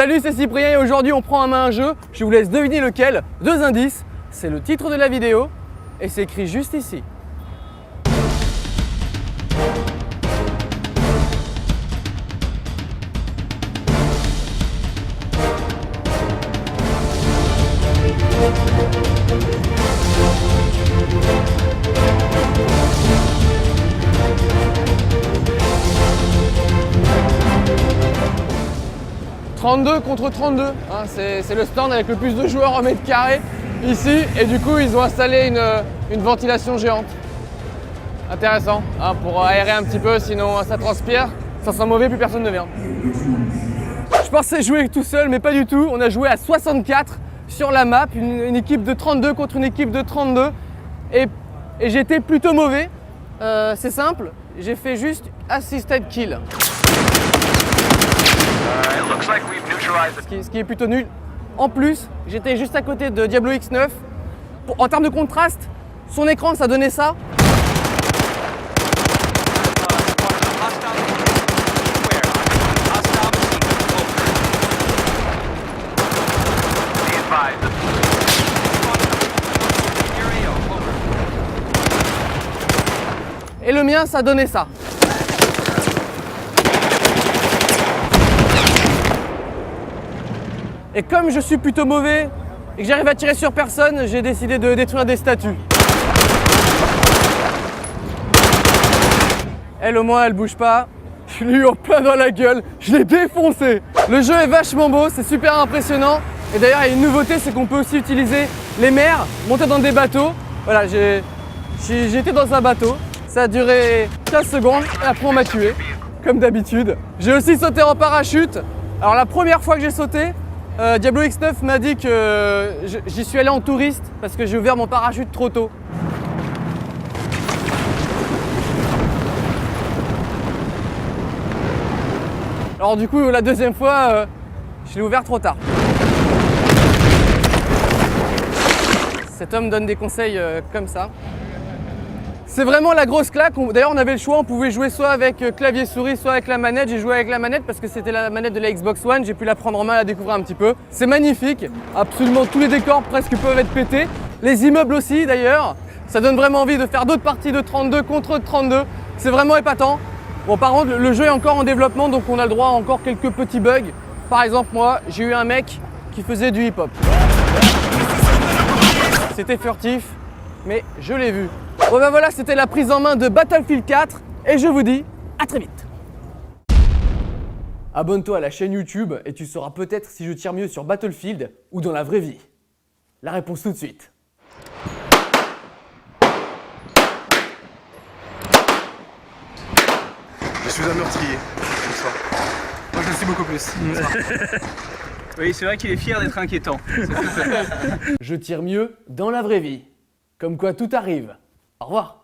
Salut, c'est Cyprien et aujourd'hui on prend en main un jeu. Je vous laisse deviner lequel. 2 indices, c'est le titre de la vidéo et c'est écrit juste ici. « 32 contre 32 hein, c'est le stand avec le plus de joueurs en mètre carré ici et du coup ils ont installé une ventilation géante. Intéressant hein, pour aérer un petit peu, sinon ça transpire, ça sent mauvais, plus personne ne vient. Je pensais jouer tout seul mais pas du tout, on a joué à 64 sur la map, une équipe de 32 contre une équipe de 32 et j'étais plutôt mauvais, c'est simple, j'ai fait juste assisted kill. Ce qui est plutôt nul. En plus, j'étais juste à côté de Diablo X9. En termes de contraste, son écran ça donnait ça. Et le mien ça donnait ça. Et comme je suis plutôt mauvais et que j'arrive à tirer sur personne, j'ai décidé de détruire des statues. Elle au moins elle bouge pas. Je l'ai eu en plein dans la gueule, je l'ai défoncé. Le jeu est vachement beau, c'est super impressionnant. Et d'ailleurs il y a une nouveauté, c'est qu'on peut aussi utiliser les mers, monter dans des bateaux. Voilà, j'ai été dans un bateau, ça a duré 15 secondes et après on m'a tué, comme d'habitude. J'ai aussi sauté en parachute. Alors la première fois que j'ai sauté, Diablo X9 m'a dit que j'y suis allé en touriste parce que j'ai ouvert mon parachute trop tôt. Alors du coup la deuxième fois, je l'ai ouvert trop tard. Cet homme donne des conseils comme ça. C'est vraiment la grosse claque. D'ailleurs on avait le choix, on pouvait jouer soit avec clavier souris, soit avec la manette. J'ai joué avec la manette parce que c'était la manette de la Xbox One, j'ai pu la prendre en main, la découvrir un petit peu. C'est magnifique, absolument tous les décors presque peuvent être pétés. Les immeubles aussi d'ailleurs. Ça donne vraiment envie de faire d'autres parties de 32 contre 32. C'est vraiment épatant. Bon par contre le jeu est encore en développement donc on a le droit à encore quelques petits bugs. Par exemple moi j'ai eu un mec qui faisait du hip-hop. C'était furtif mais je l'ai vu. Bon ben voilà, c'était la prise en main de Battlefield 4 et je vous dis à très vite. Abonne-toi à la chaîne YouTube et tu sauras peut-être si je tire mieux sur Battlefield ou dans la vraie vie. La réponse tout de suite. Je suis un meurtrier. Bonsoir. Moi je le suis beaucoup plus. Oui, c'est vrai qu'il est fier d'être inquiétant. Je tire mieux dans la vraie vie. Comme quoi tout arrive. Au revoir.